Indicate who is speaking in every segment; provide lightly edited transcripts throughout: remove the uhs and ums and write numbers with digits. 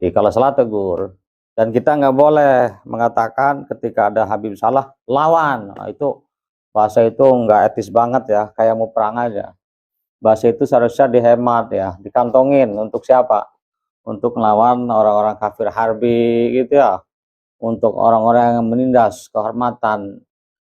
Speaker 1: Jadi kalau salah tegur. Dan kita nggak boleh mengatakan ketika ada Habib salah, lawan. Nah, itu bahasa itu nggak etis banget ya, kayak mau perang aja. Bahasa itu seharusnya dihemat ya, dikantongin untuk siapa? Untuk melawan orang-orang kafir harbi gitu ya. Untuk orang-orang yang menindas kehormatan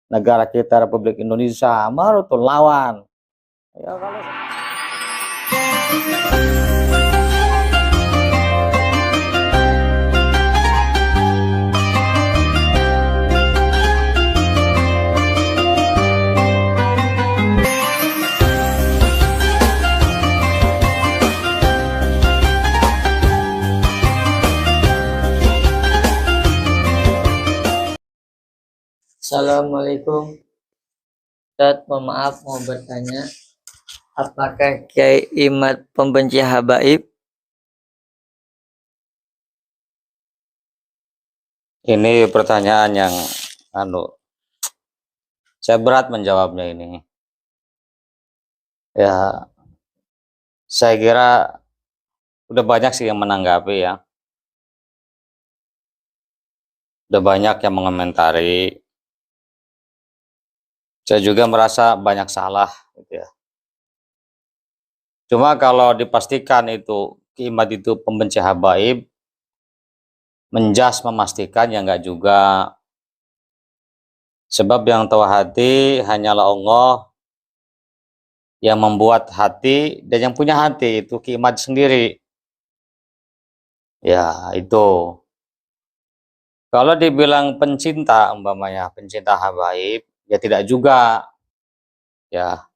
Speaker 1: negara kita Republik Indonesia, baru tuh lawan. Ya kalau
Speaker 2: Assalamualaikum, Ustaz. Mohon maaf, mau bertanya, apakah Kiai Imad pembenci habaib?
Speaker 1: ini pertanyaan yang saya berat menjawabnya ini. Ya, saya kira udah banyak sih yang menanggapi ya. Udah banyak yang mengomentari. Saya juga merasa banyak salah gitu ya. Cuma kalau dipastikan itu Ki Imad itu pembenci habaib, menjas memastikan ya enggak juga. Sebab yang tahu hati hanyalah Allah, yang membuat hati dan yang punya hati itu Ki Imad sendiri. Ya, itu. Kalau dibilang pencinta umpamanya, pencinta habaib, ya tidak juga. Ya,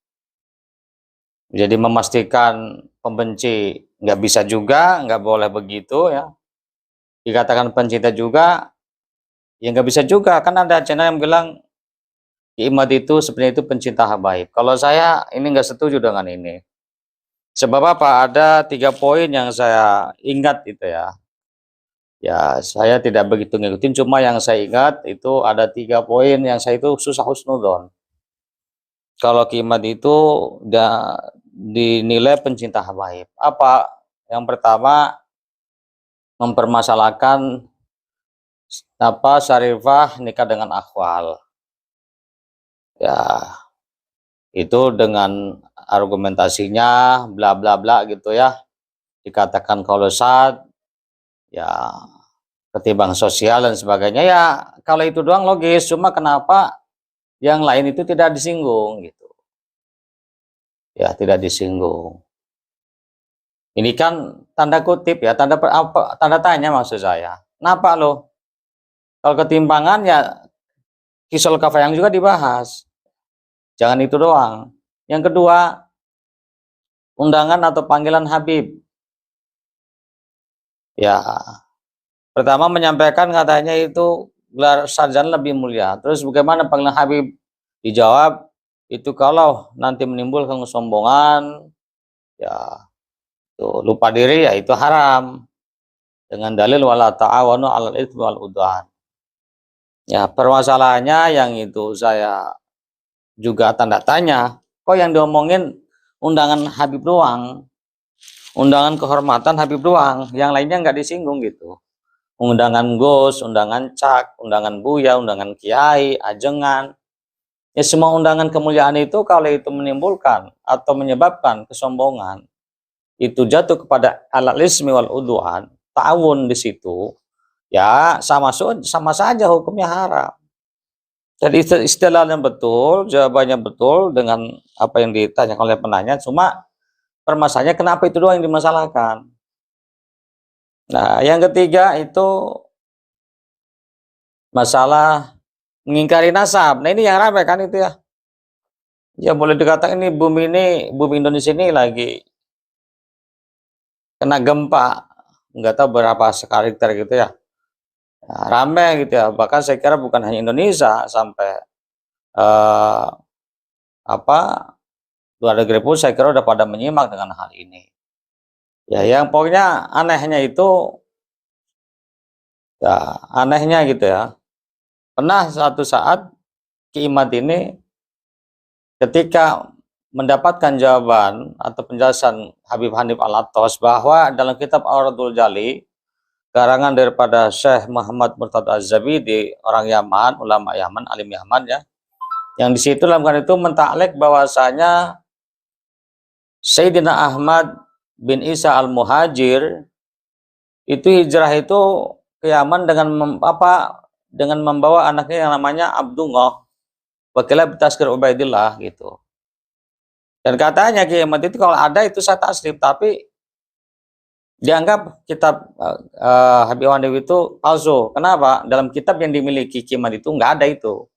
Speaker 1: jadi memastikan pembenci nggak bisa juga, nggak boleh begitu ya. Dikatakan pencinta juga, ya nggak bisa juga. Kan ada channel yang bilang Ki Imad itu sebenarnya itu pencinta habaib. Kalau saya ini nggak setuju dengan ini. Sebab apa? Ada 3 poin yang saya ingat itu ya. Ya, saya tidak begitu ngikutin, cuma yang saya ingat itu ada 3 poin yang saya itu susah husnudon. Kalau Ki Imad itu dinilai pencinta habaib. Apa? Yang pertama, mempermasalahkan syarifah nikah dengan akhwal. Ya, itu dengan argumentasinya bla bla bla gitu ya. Dikatakan kalau saat ya ketimbang sosial dan sebagainya, ya kalau itu doang logis, cuma kenapa yang lain itu tidak disinggung gitu ya, tidak disinggung. Ini kan tanda kutip ya, tanda tanya maksud saya, kenapa loh kalau ketimpangan ya kisol kafayang juga dibahas, jangan itu doang. Yang kedua, undangan atau panggilan Habib ya, pertama menyampaikan katanya itu gelar sarjana lebih mulia. Terus bagaimana panggilan Habib? Dijawab, itu kalau nanti menimbulkan kesombongan, ya itu lupa diri, ya itu haram. Dengan dalil wala ta'awanu 'alal itsmi wal udwan. Ya, permasalahannya yang itu saya juga tanda tanya, kok yang diomongin undangan Habib doang, undangan kehormatan Habib doang, yang lainnya nggak disinggung gitu. Undangan Gus, undangan Cak, undangan Buya, undangan Kiai, ajengan. Ya semua undangan kemuliaan itu kalau itu menimbulkan atau menyebabkan kesombongan, itu jatuh kepada alal ismi wal udwan, ta'awun di situ, ya sama saja hukumnya haram. Jadi istilahnya betul, jawabannya betul dengan apa yang ditanyakan oleh penanya, cuma permasalahannya kenapa itu doang yang dimasalahkan. Nah, yang ketiga itu masalah mengingkari nasab. Nah, ini yang ramai kan itu ya. Ya boleh dikatakan ini bumi Indonesia ini lagi kena gempa, nggak tahu berapa sekaliter gitu ya. Nah, ramai gitu ya. Bahkan saya kira bukan hanya Indonesia, sampai eh, apa luar negeri pun saya kira udah pada menyimak dengan hal ini. Ya, yang pokoknya anehnya itu, ya anehnya gitu ya. Pernah suatu saat Ki Imad ini ketika mendapatkan jawaban atau penjelasan Habib Hanif Al-Attas bahwa dalam kitab Auratul Jali karangan daripada Syekh Muhammad Murtada Az-Zabidi, orang Yaman, ulama Yaman, alim Yaman ya. Yang di situ dalam itu mentaklek bahwasanya Sayyidina Ahmad bin Isa Al-Muhajir itu hijrah itu ke Yaman dengan membawa anaknya yang namanya Abdullah wakilah bitaskir Ubaidillah gitu. Dan katanya Kiai Ahmad itu kalau ada itu saya taslim, tapi dianggap kitab Habib Hanif itu palsu. Kenapa? Dalam kitab yang dimiliki Kiai Ahmad itu nggak ada itu.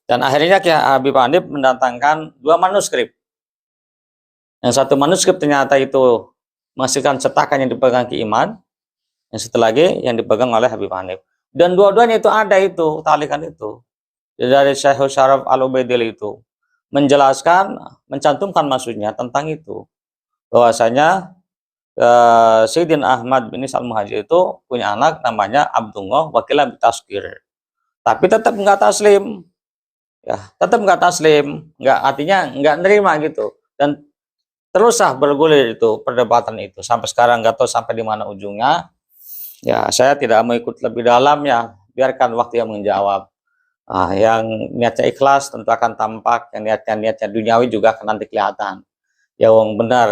Speaker 1: Dan akhirnya Kiai Habib Hanif mendatangkan 2 manuskrip. Yang satu manuskrip ternyata itu menghasilkan cetakan yang dipegang Kiai Ahmad, yang satu lagi yang dipegang oleh Habib Hanif. Dan dua-duanya itu ada itu, talikan itu. Dari Syekh Syaraf Al-Ubaidillah itu menjelaskan, mencantumkan maksudnya tentang itu. Bahwasanya Sayyidina Ahmad bin Isa Al-Muhajir itu punya anak namanya Abdullah wakilah bitaskir. Tapi tetap nggak taslim. Ya, tetap nggak taslim, nggak, artinya nggak nerima gitu. Dan teruslah bergulir itu perdebatan itu sampai sekarang, nggak tahu sampai di mana ujungnya. Ya, saya tidak mau ikut lebih dalam ya, biarkan waktu yang menjawab. Yang niatnya ikhlas tentu akan tampak, yang niatnya duniawi juga akan nanti kelihatan. Yang benar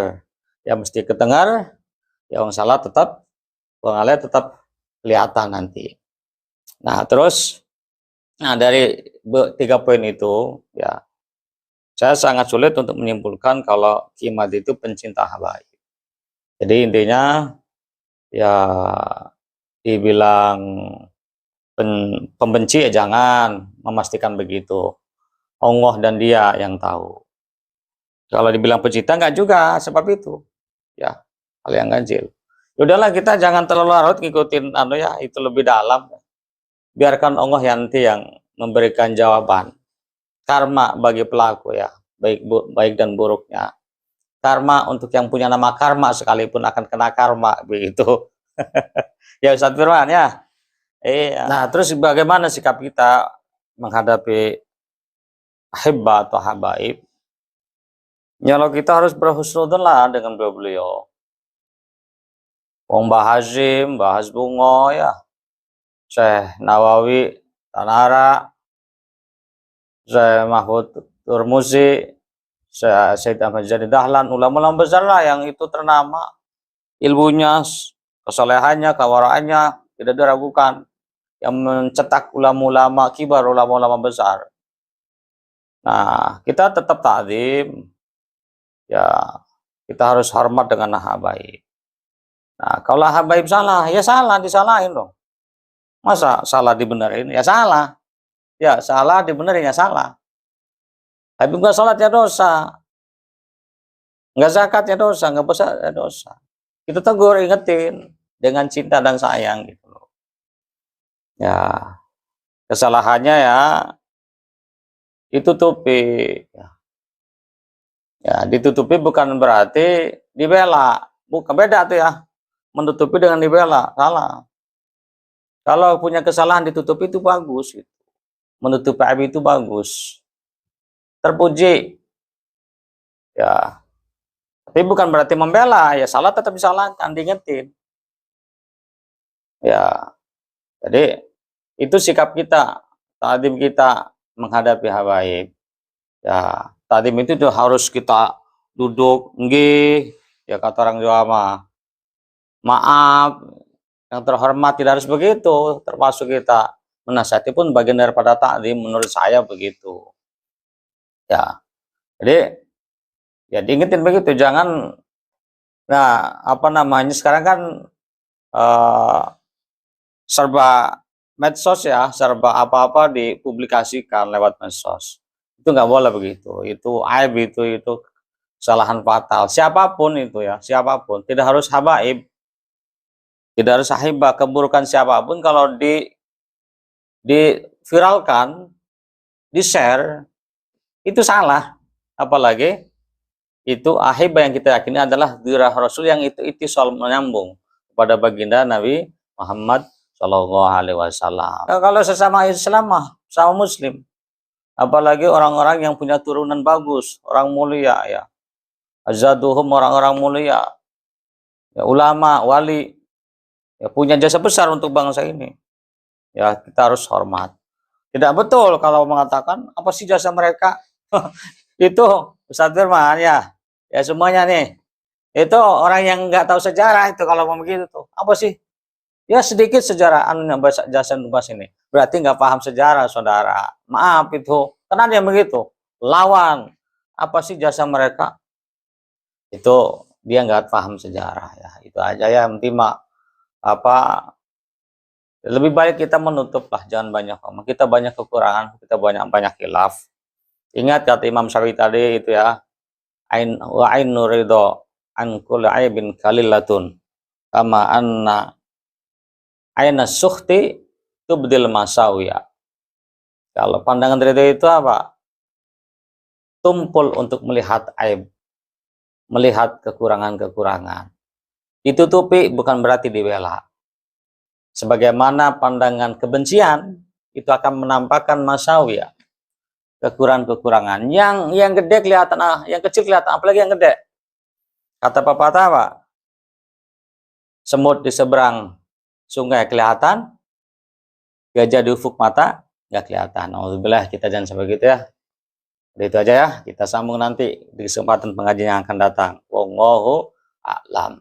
Speaker 1: ya mesti kedengar, yang salah tetap, yang tetap kelihatan nanti. Nah terus, dari 3 poin itu ya, saya sangat sulit untuk menyimpulkan kalau Kiai Ahmad itu pencinta habaib. Jadi intinya ya dibilang pembenci ya jangan, memastikan begitu. Allah dan dia yang tahu. Kalau dibilang pencinta enggak juga, sebab itu. Ya, hal yang ganjil. Udahlah, kita jangan terlalu larut ngikutin ya, itu lebih dalam. Biarkan Allah nanti yang memberikan jawaban. Karma bagi pelaku ya, baik dan buruknya. Karma untuk yang punya nama karma sekalipun akan kena karma begitu. Ya Ustaz Firman ya. Nah, terus bagaimana sikap kita menghadapi ahibba atau habaib? Ya, kalau kita harus berhusnudzon lah dengan beliau. Wong Mbah Hazim, Mbah Hasbungo ya, Syekh Nawawi Tanara, Syekh Mahfud Turmuzi, Syekh Ahmad Jadi Dahlan, ulama-ulama besar lah yang itu ternama. Ilmunya, kesolehannya, kewaraannya tidak diragukan. Yang mencetak ulama-ulama kibar, ulama-ulama besar. Nah, kita tetap ta'zim. Ya, kita harus hormat dengan habaib. Nah, kalau habaib salah, ya salah, disalahin dong. Masa salah dibenerin? Ya salah. Ya salah dibenerin, ya salah. Habib nggak sholat ya dosa. Nggak zakat ya dosa, nggak puasa ya dosa. Kita tegur, ingetin dengan cinta dan sayang gitu loh. Ya, kesalahannya ya ditutupi. Ya, ditutupi bukan berarti dibela. Bukan, beda tuh ya. Menutupi dengan dibela, salah. Kalau punya kesalahan ditutupi itu bagus gitu. Menutupi aib itu bagus. Terpuji. Ya. Tapi bukan berarti membela, ya salah tetap disalahkan, diingetin. Ya. Jadi itu sikap kita, ta'zim kita menghadapi habaib. Ya, ta'zim itu harus kita duduk, nggih, ya kata orang Jawa mah. Maaf, yang terhormat, tidak harus begitu, termasuk kita menasihati pun bagian daripada ta'zim, menurut saya begitu. Ya, jadi ya diingetin begitu, jangan. Nah, apa namanya, sekarang kan serba medsos ya, serba apa-apa dipublikasikan lewat medsos. Itu nggak boleh begitu, itu aib, itu kesalahan fatal. Siapapun itu ya, siapapun, tidak harus habaib, tidak harus sahibah, keburukan siapapun kalau diviralkan, di-share, itu salah. Apalagi itu ahibah yang kita yakini adalah dirah Rasul yang itu soal menyambung kepada baginda Nabi Muhammad Shallallahu Alaihi Wasallam. Nah, kalau sesama Islam mah, sama Muslim, apalagi orang-orang yang punya turunan bagus, orang mulia ya, azaduhum, orang-orang mulia, ya, ulama, wali, ya punya jasa besar untuk bangsa ini. Ya, kita harus hormat. Tidak betul kalau mengatakan apa sih jasa mereka. Itu Ustadz Firman ya. Ya semuanya nih. Itu orang yang nggak tahu sejarah itu kalau mau begitu tuh. Apa sih? Ya sedikit sejarah jasa nubas ini. Berarti nggak paham sejarah, saudara. Maaf itu. Karena dia begitu. Lawan. Apa sih jasa mereka? Itu dia nggak paham sejarah ya. Itu aja ya. Nanti apa lebih baik kita menutup lah, jangan banyak ngomong. Kita banyak kekurangan, kita banyak khilaf. Ingat kata Imam Syafi'i tadi itu ya, ain wa ainu ridho an kulli aibin kalilatun kama anna aina sukhti tubdil masawiya. Kalau pandangan ridho itu apa? Tumpul untuk melihat aib, melihat kekurangan-kekurangan. Ditutupi bukan berarti dibela. Sebagaimana pandangan kebencian itu akan menampakkan masawiya, kekurangan-kekurangan. Yang gede kelihatan, yang kecil kelihatan, apalagi yang gede. Kata pepatah apa? Semut di seberang sungai kelihatan, gajah di ufuk mata nggak kelihatan. Alhamdulillah, kita jangan sampai gitu ya. Jadi itu aja ya, kita sambung nanti di kesempatan pengajian yang akan datang. Wallahu a'lam.